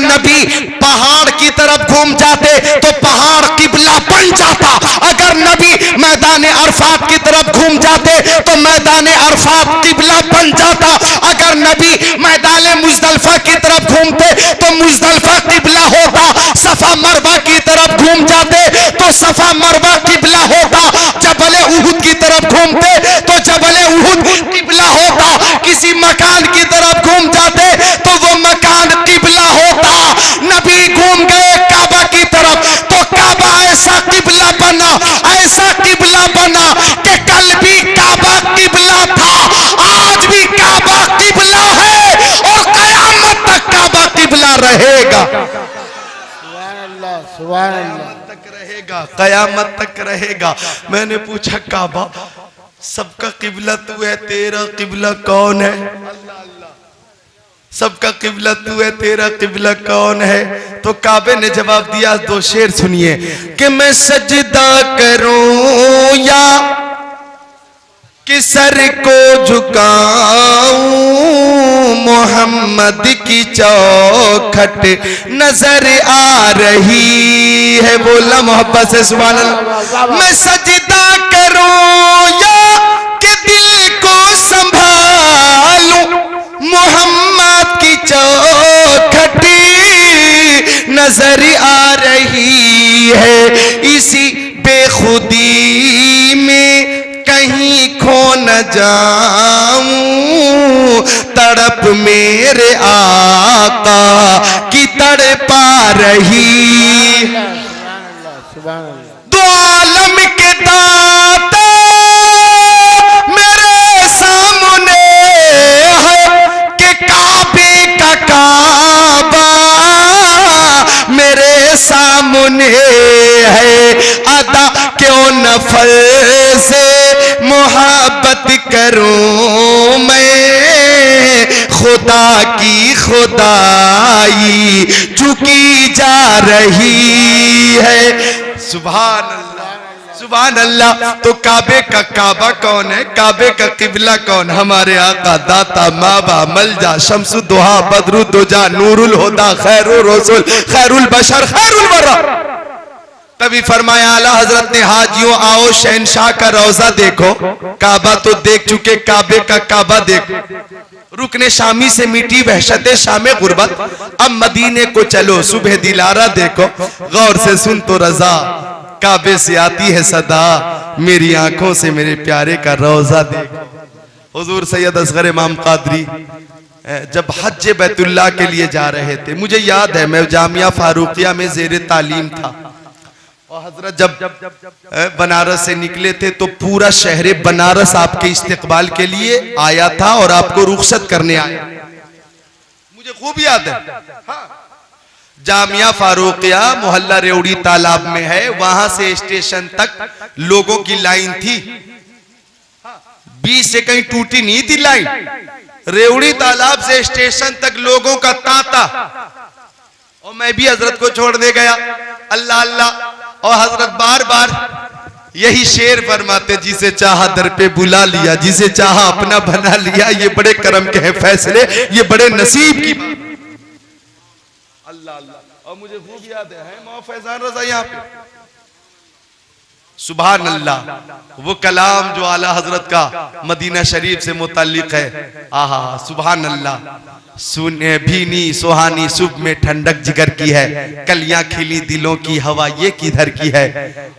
नबी पहाड़ की तरफ घूम जाते तो पहाड़ किबला बन जाता। अगर नबी मैदान अरफात की तरफ घूम जाते तो मैदान अरफात किबला बन जाता। अगर नबी मैदान मुजदलिफा की तरफ घूमते तो मुजदलिफा किबला होता। सफा मरवा की तरफ घूम जाते तो सफा मरवा किबला होता। जबल उहुद की तरफ घूमते तो जबल उहुद किबला होता। किसी मकान की तरफ घूम जाते तो वो मकान किबला होता। नबी घूम गए काबा की तरफ तो काबा ऐसा किबला बना, ऐसा किबला बना कि कल भी काबा किबला था, आज भी काबा किबला है और कयामत तक काबा किबला रहेगा। सुभान अल्लाह तक रहेगा, कयामत तक रहेगा। मैंने पूछा काबा सबका किबला तू है, तेरा किबला कौन है? सबका किबला तू है, तेरा किबला कौन है? तो काबे ने जवाब दिया, दो शेर सुनिए कि मैं सजदा करूं या कि सर को झुकाऊं, मोहम्मद की चौखट नजर आ रही है। बोला मोहब्बत से सुभान अल्लाह। मैं सजदा करूं या कि दिल को संभालूं, मोहम्मद की चौखट नजर आ रही है। इसी बेखुदी में कहीं खो न जाऊं, तड़प मेरे आका की तड़पा रही। दो आलम के दाता मेरे सामने है कि काबे का काबा मेरे सामने है। अदा क्यों नफल से मोहब्बत करूं मैं, खुदा की खुदाई झुकी जा रही है। सुभान अल्लाह, सुभान अल्लाह। तो काबे का काबा कौन है? काबे का किबला कौन? हमारे आका दाता माबा मलजा शम्सुद्दुहा बदरुद्दुजा नूरुल हुदा खैरुर रसूल खैरुल बशर खैरुल वरा। तभी फरमाया आला हजरत ने, हाजियों आओ शहनशाह का रोजा देखो। काबा तो देख चुके, काबे का काबा देखो। रुकने शामी से मिटी वहशते शामे गुर्बत, अब मदीने को चलो सुबह दिलारा देखो। गौर से सुन तो रजा, काबे से आती है सदा, मेरी आंखों से मेरे प्यारे का रोजा देखो। हुजूर सैयद असगर इमाम कादरी जब हज बैतुल्लाह के लिए जा रहे थे, मुझे याद है मैं जामिया फारूकिया में जेर तालीम था और हजरत जब बनारस से निकले थे तो पूरा शहर बनारस आपके इस्तेकबाल के लिए आया था और आपको रुखसत करने आया, मुझे खूब याद है। हाँ। जामिया फारूकिया मोहल्ला रेवड़ी तालाब में है, वहां से स्टेशन तक लोगों की लाइन थी। 20 से कहीं टूटी नहीं थी लाइन। रेवड़ी तालाब से स्टेशन तक लोगों का तांता, और मैं भी हजरत को छोड़ने गया। अल्लाह अल्लाह। और हजरत बार बार यही शेर फरमाते, जिसे चाहा दर पे बुला लिया, जिसे चाहा अपना बना लिया। ये बड़े करम के हैं फैसले, ये बड़े नसीब की बात। अल्लाह अल्लाह। और मुझे खूब याद है मौला फैजान रजा यहाँ पे, सुभान अल्लाह, वो कलाम जो आला हजरत का मदीना शरीफ से मुताल्लिक है। आहा सुभान अल्लाह। सुने भीनी सुहानी सुबह में ठंडक जिगर की है, कलियां खिली दिलों की हवा ये किधर की है।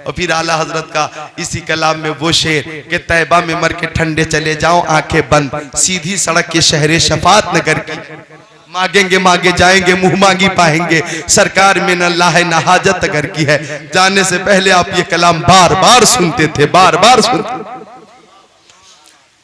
और फिर आला हजरत का इसी कलाम में वो शेर कि तैबा में मर के ठंडे चले जाओ आंखें बंद, सीधी सड़क के शहरे शफात नगर की, मांगेंगे मांगे जाएंगे मुंह मांगी पाएंगे, सरकार में न लाहे न हाजत अगर की है। जाने से पहले आप ये कलाम बार बार सुनते थे, बार बार सुनते।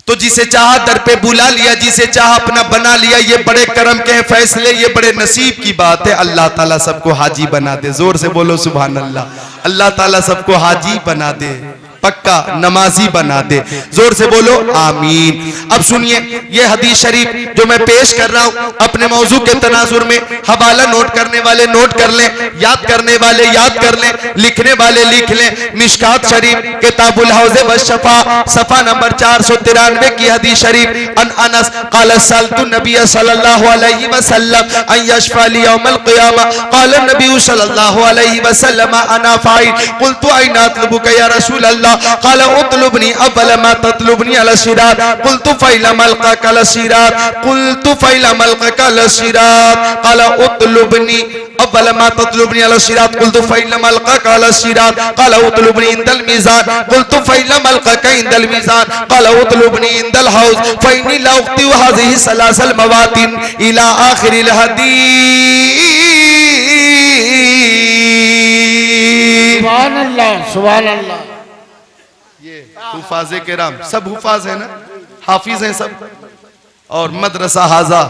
तो जिसे चाहा दर पे बुला लिया, जिसे चाहा अपना बना लिया। ये बड़े करम के फैसले, ये बड़े नसीब की बात है। अल्लाह ताला सबको हाजी बना दे। जोर से बोलो सुभान अल्लाह। अल्लाह ताला सबको हाजी बना दे, पक्का नमाजी बना दे। जोर से बोलो आमीन। अब सुनिए ये हदीस शरीफ जो मैं पेश कर रहा हूं, अपने मौजू के तनाजुर में हवाला नोट करने वाले नोट कर लें, याद करने वाले याद कर लें, लिखने वाले लिख लें। मिशकात शरीफ किताबुल हौज़ व शफा सफा नंबर 493 की हदीस शरीफ। अन अनस क़ाल सअलतु नबी सल्लल्लाहु अलैहि वसल्लम अन यशफा लि यौमल क़ियामा क़ाल नबी सल्लल्लाहु अलैहि वसल्लम अना फ़ाइल क़ुल्तु अयना अतलुबुका या रसूल अल्लाह क़ाल उतलुबनी अव्वल मा ततलुबनी अला सिरात क़ुल्तु फ़ैला मल्क़का अला सिरात क़ुल्तु फ़ैला मल्क़का अला सिरात क़ाल उतलुबनी अव्वल मा ततलुबनी अला सिरात क़ुल्तु फ़ैला मल्क़का अला सिरात क़ाल उतलुबनी इंदल मीज़ान क़ुल्तु फ़ैला मल्क़का इंदल मीज़ान क़ाल उतलुबनी इंदल हौज़ फ़इन्नी ला उक़्तिउ हाज़िहि सलासल मवातिन इला आखिरिल हदीस। सुभान अल्लाह, सुभान अल्लाह। ये हुफाज़े किराम सब हुफाज है ना, हाफिज हैं सब। और मदरसा हाजा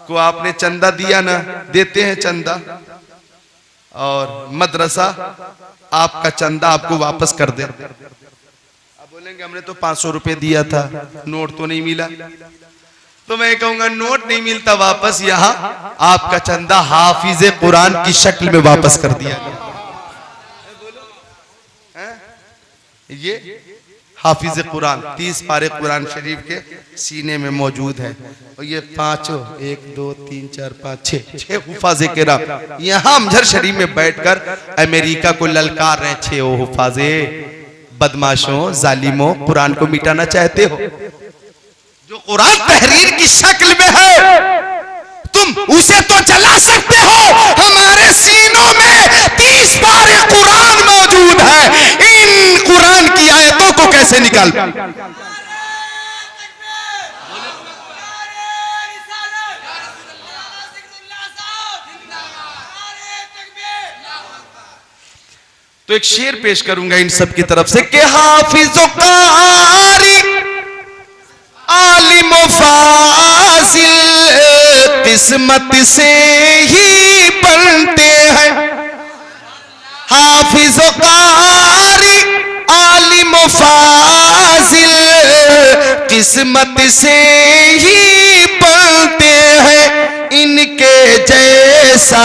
को आपने चंदा दिया ना, देते हैं चंदा, और मदरसा आपका चंदा आपको वापस कर दे। आप बोलेंगे हमने तो 500 रुपए दिया था, नोट तो नहीं मिला। तो मैं कहूंगा नोट नहीं मिलता वापस, यहाँ आपका चंदा हाफिज कुरान की शक्ल में वापस कर दिया गया। ये हाफिज कुरान 30 पारे कुरान शरीफ के सीने में मौजूद है। और ये पांचों 1 2 3 4 5 6 हुफाजे किराम यहाँ अमजर शरीफ में बैठकर अमेरिका को ललकार रहे। 6 हुफाजे बदमाशों, जालिमों, कुरान को मिटाना चाहते हो। जो कुरान तहरीर की शक्ल में है तुम उसे तो जला सकते हो, हमारे सीनों में 30 पारे कुरान मौजूद है। इन कुरान की आयतों को कैसे निकाल? तो एक शेर पेश करूंगा इन सब की तरफ से कि हाफिज़ो कारी आलिम फासिल किस्मत से ही बनते हैं। हाफिज़ कारी आलिम फासिल किस्मत से ही बनते हैं। इनके जैसा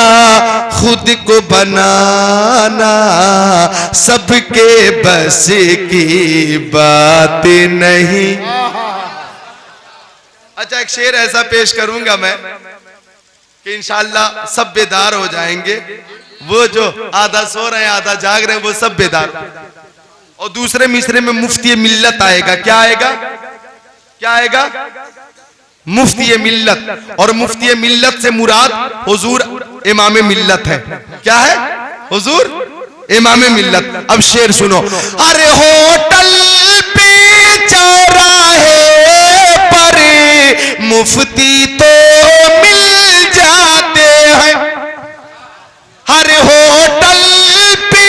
खुद को बनाना सबके बस की बात नहीं। अच्छा एक शेर ऐसा पेश करूंगा मैं कि इंशाअल्लाह सब बेदार हो जाएंगे। वो जो आधा सो रहे हैं आधा जाग रहे हैं वो सब बेदार। और दूसरे मिसरे में मुफ्ती मिल्लत आएगा। क्या आएगा? क्या आएगा? मुफ्ती मिल्लत। और मुफ्ती मिल्लत से मुराद हुजूर इमाम मिल्लत है। क्या है? हुजूर इमाम मिल्लत। अब शेर सुनो। अरे होटल पे चौराहे पर मुफ्ती तो मिल जाते हैं। हर होटल पे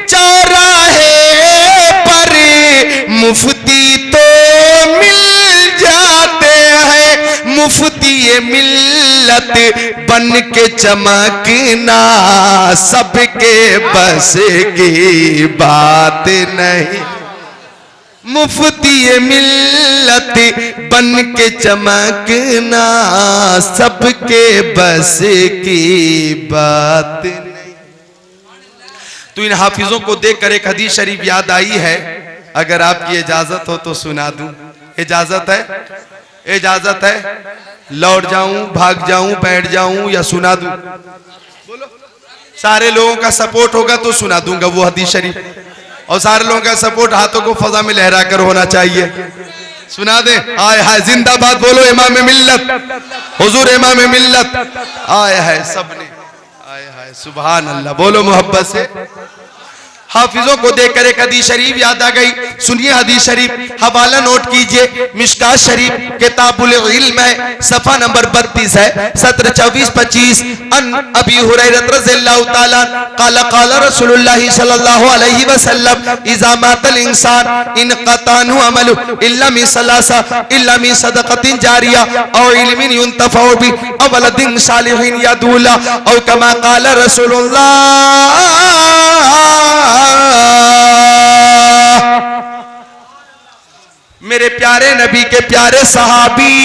चौराहे पर मुफ्ती तो मिल जाते हैं। मुफ्ती मिल्लत बन के चमकना सबके बस की बात नहीं। मुफ्ती मिल्लत बन के चमकना सबके बस की बात नहीं। तो इन हाफिजों को देखकर एक हदीस शरीफ याद आई है। अगर आपकी इजाजत हो तो सुना दूं। इजाजत है? इजाजत है? लौट जाऊं, भाग जाऊं, बैठ जाऊं या सुना दूं? बोलो। सारे लोगों का सपोर्ट होगा तो सुना दूंगा वो हदीस शरीफ। और सारे लोगों का सपोर्ट हाथों को फजा में लहरा कर होना चाहिए। सुना दे। आय हाय जिंदाबाद बोलो इमाम मिल्लत, हुजूर इमाम मिल्लत। आय हाय सबने आय हाय सुभान अल्लाह बोलो मोहब्बत से। हाफिजों को देखकर एक हदीस शरीफ याद आ गई। सुनिए हदीस शरीफ, हवाला नोट कीजिए, मिशकात शरीफ किताबुल इल्म है, सफा नंबर 32 है, 17, 24, 25। अन अबी हुरैरा रज़ियल्लाहु ताला क़ाला क़ाला रसूलुल्लाह सल्लल्लाहु अलैहि वसल्लम इज़ा मातल इंसान इनक़तानु अमलु इल्ला मिन सलासा इल्ला मिन सदक़तिन जारिया औ इल्मिन युंतफ़उ बि औ वलदिन सालिहिन यदूला औ कमा क़ाला रसूलुल्लाह। मेरे प्यारे नबी के प्यारे सहाबी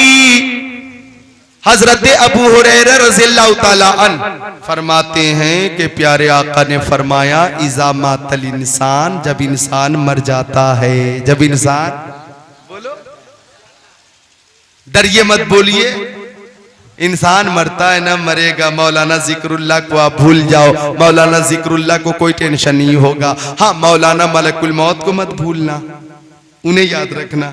हजरत अबू हुरैरा रज़ियल्लाहु ताला अन्हु फरमाते हैं कि प्यारे आका ने फरमाया इज़ा मातल इंसान, जब इंसान मर जाता है, जब इंसान, बोलो डरिए मत बोलिए, इंसान मरता है ना मरेगा। मौलाना जिक्रुल्लाह को आप भूल जाओ, मौलाना जिक्रुल्लाह को कोई टेंशन नहीं होगा। हाँ, मौलाना मलकुल मौत को मत भूलना, उन्हें याद रखना।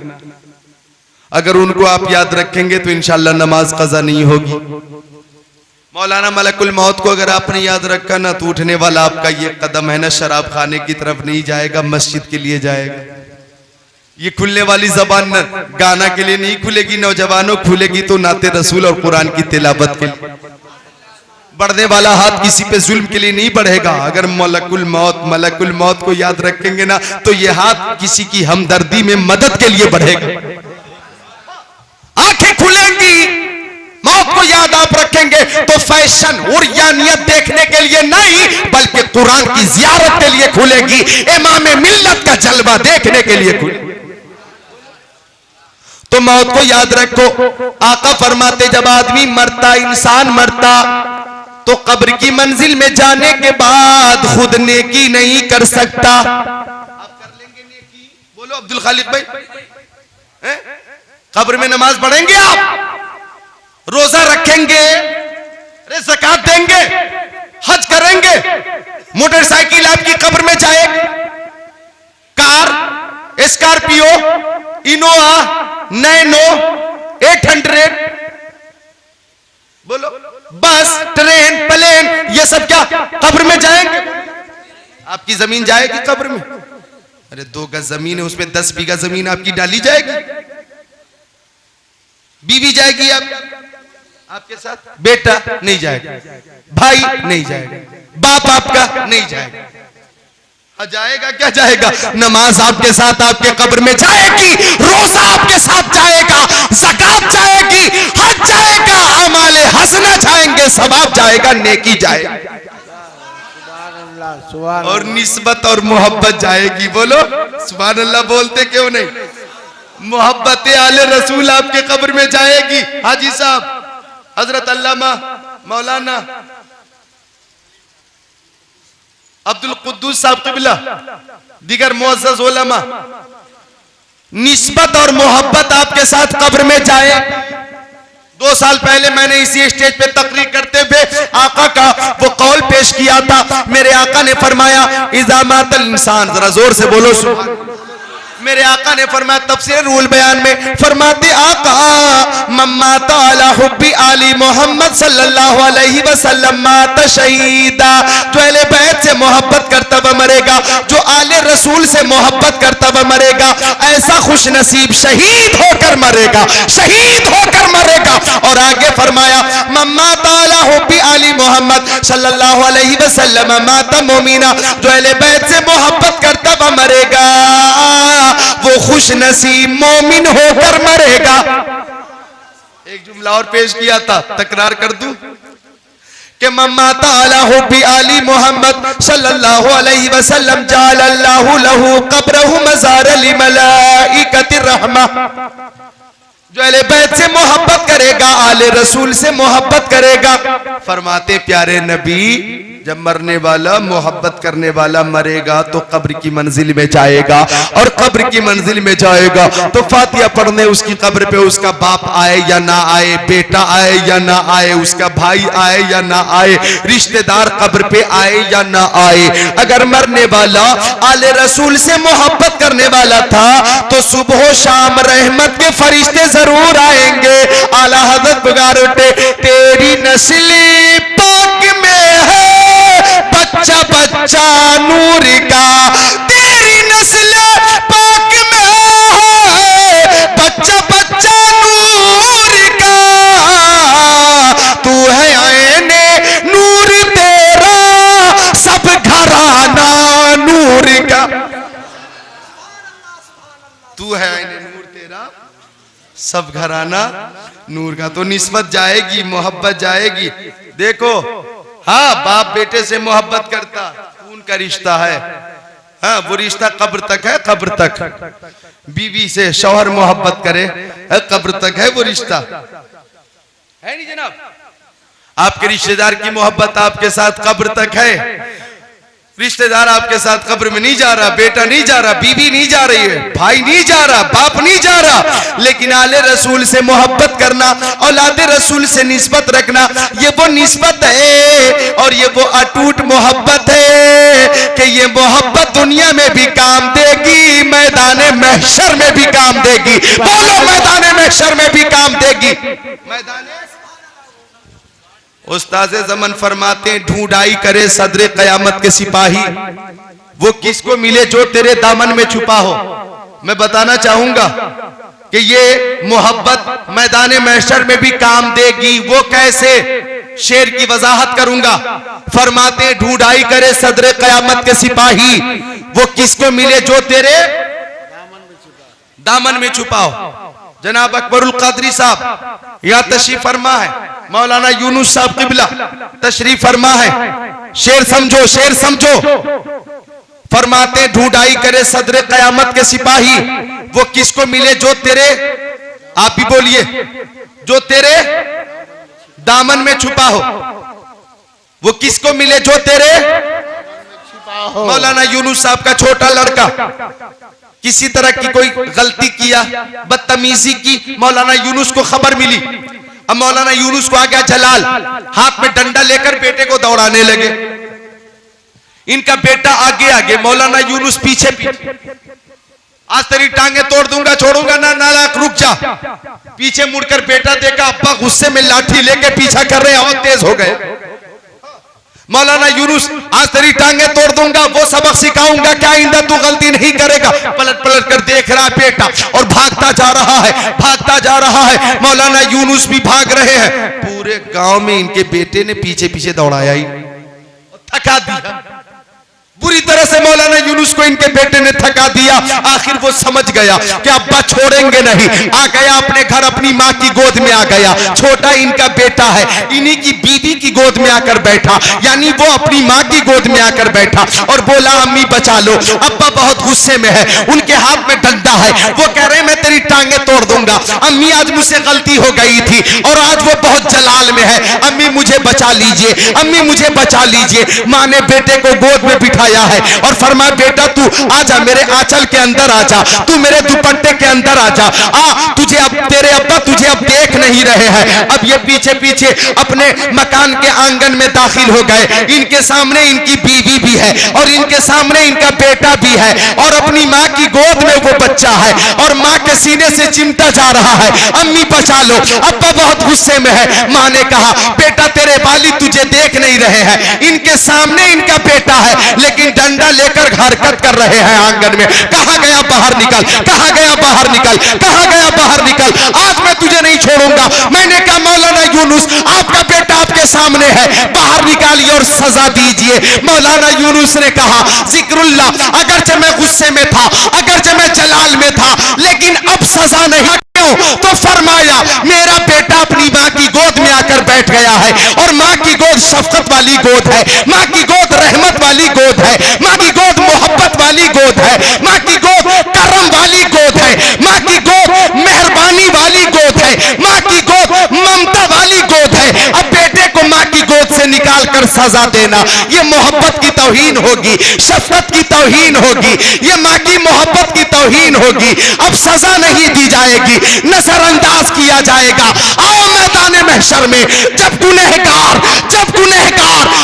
अगर उनको आप याद रखेंगे तो इंशाल्लाह नमाज कज़ा नहीं होगी। मौलाना मलकुल मौत को अगर आपने याद रखा ना तो उठने वाला आपका ये कदम है ना शराब खाने की तरफ नहीं जाएगा, मस्जिद के लिए जाएगा। ये खुलने वाली जबान न गाना के लिए नहीं खुलेगी, नौजवानों खुलेगी तो नाते रसूल और कुरान की तिलावत के लिए। बढ़ने वाला हाथ किसी पे जुल्म के लिए नहीं बढ़ेगा। अगर मलकुल मौत को याद रखेंगे ना तो ये हाथ किसी की हमदर्दी में मदद के लिए बढ़ेगा। आंखें खुलेंगी, मौत को याद आप रखेंगे तो फैशन और यानियत देखने के लिए नहीं बल्कि कुरान की जियारत के लिए खुलेगी, इमाम मिल्लत का जलवा देखने के लिए खुलेगी। तो मौत को याद रखो। आका फरमाते जब आदमी मरता, इंसान मरता तो कब्र की मंजिल में जाने के बाद खुद नेकी नहीं कर सकता। आप कर लेंगे नेकी? बोलो अब्दुल खालिक भाई, कब्र में नमाज पढ़ेंगे, आप रोजा रखेंगे, ज़कात देंगे, हज करेंगे, मोटरसाइकिल आपकी कब्र में जाएगी, कार, स्कॉर्पियो, इनोवा, नैनो, 800, बोलो बस, ट्रेन, प्लेन, ये सब क्या कब्र में जाएंगे? आपकी जमीन जाएगी कब्र में? अरे 2 गज जमीन है, उसमें 10 बीघा जमीन आपकी डाली जाएगी। बीवी जाएगी आपके साथ, बेटा नहीं जाएगा, भाई नहीं जाएगा, बाप आपका नहीं जाएगा। जाएगा क्या जाएगा? नमाज आपके साथ आपके कब्र में जाएगी, रोजा आपके साथ जाएगा, ज़कात जाएगी, हज जाएगा, अमाले हसना जाएंगे, सवाब जाएगा, नेकी जाएगा, और निस्बत और मोहब्बत जाएगी। बोलो सुभान अल्लाह, बोलते क्यों नहीं? मोहब्बत आले रसूल आपके कब्र में जाएगी। हाजी साहब, हजरत अल्लामा मौलाना अब्दुल कुद्दूस साहब क़िबला, दीगर मुअज़्ज़ज़ उलमा, निस्बत और मोहब्बत आपके साथ कब्र में जाए। 2 साल पहले मैंने इसी स्टेज पे तकरीर करते हुए आका का वो कौल पेश किया था। मेरे आका ने फरमाया इज़ा मातल इंसान, जरा जोर से बोलो सुभान। मेरे आका ने फरमाया तफसीर रूल बयान में फरमाते आका मम्माता अला हुब्बी आली मोहम्मद सल्लल्लाहु अलैहि वसल्लम माता शहीदा, जो अहले बैत से मोहब्बत करता हुआ मरेगा, जो आले रसूल से मोहब्बत करता हुआ मरेगा, ऐसा खुश नसीब शहीद होकर मरेगा, शहीद होकर मरेगा। और आगे फरमाया मम्माता अला हुब्बी आली मोहम्मद सल्लल्लाहु अलैहि वसल्लम माता मोमिना, जो अहले बैत से मोहब्बत करता हुआ मरेगा वो खुश नसीब मोमिन होकर मरेगा। एक जुमला और पेश किया था, तकरार कर दूं कि मम्माता अला हुब्बी आली मोहम्मद सल्लल्लाहु अलैहि वसल्लम जालल्लाहु लहू कब्रहु मज़ार लिमलाइकतिर रहमा, जो अहले बैत से मोहब्बत करेगा, आले रसूल से मोहब्बत करेगा। फरमाते प्यारे नबी जब मरने वाला मोहब्बत करने वाला मरेगा तो कब्र की मंजिल में जाएगा, और कब्र की मंजिल में जाएगा तो फातिहा पढ़ने उसकी कब्र पे उसका बाप आए या ना आए, बेटा आए या ना आए, उसका भाई आए या ना आए, रिश्तेदार कब्र पे आए या ना आए, अगर मरने वाला आले रसूल से मोहब्बत करने वाला था तो सुबह शाम रहमत के फरिश्ते जरूर आएंगे। आला हज़रत पुकार उठे तेरी नस्ल पाक में है बच्चा बच्चा नूर का, तेरी नस्ल पाक सब घराना नूर का। तो निस्बत जाएगी, मोहब्बत जाएगी। देखो, हाँ, बाप बेटे से मोहब्बत करता, खून का रिश्ता है, हाँ, वो रिश्ता कब्र तक है, कब्र तक। बीवी से शौहर मोहब्बत करे, कब्र तक है वो रिश्ता, है नहीं जनाब? आपके रिश्तेदार की मोहब्बत आपके साथ कब्र तक है। रिश्तेदार आपके साथ कब्र में नहीं जा रहा, बेटा नहीं जा रहा, बीवी नहीं जा रही है, भाई नहीं जा रहा, बाप नहीं जा रहा, लेकिन आले रसूल से मोहब्बत करना, औलादे रसूल से निस्बत रखना, ये वो निस्बत है और ये वो अटूट मोहब्बत है कि ये मोहब्बत दुनिया में भी काम देगी, मैदान महशर में भी काम देगी। बोलो, मैदान महशर में भी काम देगी। मैदान उस्ताज़े ज़मन फरमाते हैं, ढूंढाई करे सदरे क़यामत के सिपाही, वो किसको मिले जो तेरे दामन में छुपा हो। मैं बताना चाहूंगा कि ये मोहब्बत मैदान महशर में भी काम देगी। वो कैसे? शेर की वजाहत करूंगा। फरमाते हैं, ढूंढाई करे सदरे क़यामत के सिपाही, वो किसको मिले जो तेरे दामन में छुपा हो। जनाब अकबरुल कादरी साहब यहाँ तशरीफ फरमा है, मौलाना यूनुस साहब किबला तशरीफ फरमा है। शेर समझो, शेर समझो। फरमाते ढूंढाई करे सदरे क़यामत के सिपाही, वो किसको मिले जो तेरे, आप ही बोलिए, जो तेरे दामन में छुपा हो। वो किसको मिले जो तेरे, मौलाना यूनुस साहब का छोटा लड़का किसी तरह की कोई गलती किया, बदतमीजी की, मौलाना यूनुस को खबर मिली। अब मौलाना यूनुस को आ गया जलाल, हाथ में डंडा लेकर बेटे को दौड़ाने लगे। इनका बेटा आगे आगे, मौलाना यूनुस पीछे पीछे। आज तेरी टांगे तोड़ दूंगा, छोड़ूंगा ना, नालायक रुक जा। पीछे मुड़कर बेटा देखा, अब्बा गुस्से में लाठी लेके पीछा कर रहे हैं और तेज हो गए। मौलाना यूनुस, आज तेरी टांगे तोड़ दूंगा, वो सबक सिखाऊंगा, क्या आइंदा तू गलती नहीं करेगा। पलट पलट कर देख रहा है बेटा और भागता जा रहा है, भागता जा रहा है। मौलाना यूनुस भी भाग रहे हैं। पूरे गांव में इनके बेटे ने पीछे पीछे दौड़ाया ही, थका दिया बुरी तरह से। मौलाना यूनुस को इनके बेटे ने थका दिया। आखिर वो समझ गया कि अब्बा छोड़ेंगे नहीं। आ गया अपने घर, अपनी माँ की गोद में आ गया। छोटा इनका बेटा है, इन्हीं की बीवी की गोद में आकर बैठा, यानी वो अपनी माँ की गोद में आकर बैठा और बोला, अम्मी बचा लो। अब्बा बहुत गुस्से में है, उनके हाथ में डंडा है, वो कह रहे मैं तेरी टांगे तोड़ दूंगा। अम्मी आज मुझसे गलती हो गई थी और आज वो बहुत जलाल में है, अम्मी मुझे बचा लीजिए, अम्मी मुझे बचा लीजिए। माँ ने बेटे को गोद में बिठाया है और फरमाया, बेटा तू आजा, मेरे आंचल के अंदर आजा, तू मेरे दुपट्टे के अंदर आजा। तुझे अब तेरे अब्बा तुझे अब देख नहीं रहे हैं। अब ये पीछे पीछे अपने मकान के आंगन में दाखिल हो गए। इनके सामने इनकी बीवी भी है और इनके सामने इनका बेटा भी है और अपनी माँ की गोद में वो बच्चा है और माँ के सीने से चिमटा जा रहा है, अम्मी बचा लो। अब्बा बहुत गुस्से में है। माँ ने कहा, बेटा तेरे वालिद तुझे देख नहीं रहे हैं, इनके सामने इनका बेटा है, लेकिन डंडा लेकर हरकत कर रहे हैं आंगन में। कहा गया बाहर निकल, कहा गया बाहर निकल, कहा गया बाहर निकल, आज मैं तुझे नहीं छोड़ूंगा। मैंने कहा, मौलाना यूनुस आपका बेटा आपके सामने है, बाहर निकालिए और सजा दीजिए। मौलाना यूनुस ने कहा, जिक्रुल्लाह, अगरचे मैं गुस्से में था, अगरचे मैं जलाल में था, लेकिन अब सजा नहीं। तो फरमाया, मेरा बेटा अपनी माँ की गोद में आकर बैठ गया है और माँ की गोद शफकत वाली गोद है, माँ की गोद रहमत वाली गोद है, माँ की गोद मोहब्बत वाली गोद है, माँ की गोद करम वाली गोद है, माँ की गोद मेहरबानी वाली गोद है, माँ की गोद ममता वाली गोद है। अब बेटे को माँ की गोद से निकाल कर सजा देना, ये मोहब्बत की तौहीन होगी, शफकत की तौहीन होगी, ये माँ की मोहब्बत की तौहीन होगी। अब सजा नहीं दी जाएगी, नजरअंदाज किया जाएगा। आओ मैदान महशर में, जब गुनहगार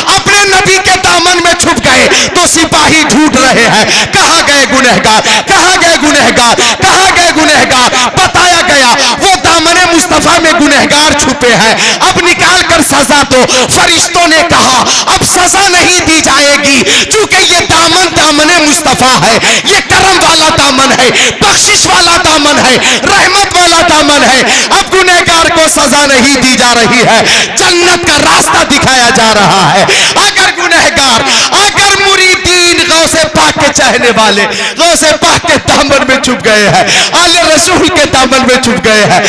अपने नबी के दामन में छुप गए तो सिपाही ढूंढ रहे हैं, कहां गए गुनहगार, कहां गए गुनहगार, कहां गए गुनहगार। बताया गया वो दामन मुस्तफा में गुनहगार छुपे हैं, अब निकाल कर सजा दो। फरिश्तों ने कहा, अब सजा नहीं दी जाएगी, क्योंकि ये दामन दामन मुस्तफा है, ये करम वाला दामन है, बख्शिश वाला दामन है, रहमत वाला दामन है। अब गुनहगार को सजा नहीं दी जा रही है, जन्नत का रास्ता दिखाया जा रहा है। अगर गुनहगार, अगर मुरीदीन गौसे पाक के चाहने वाले गौसे पाक के दामन में छुप गए हैं, आले रसूल के दामन में छुप गए हैं।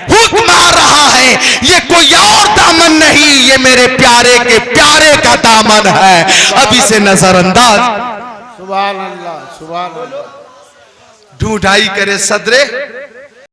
हुक्म आ रहा है, ये कोई और दामन नहीं, ये मेरे प्यारे के प्यारे का दामन है। अब इसे नजरअंदाज सुभान अल्लाह, सुभान अल्लाह। ढूंढाई करे सदरे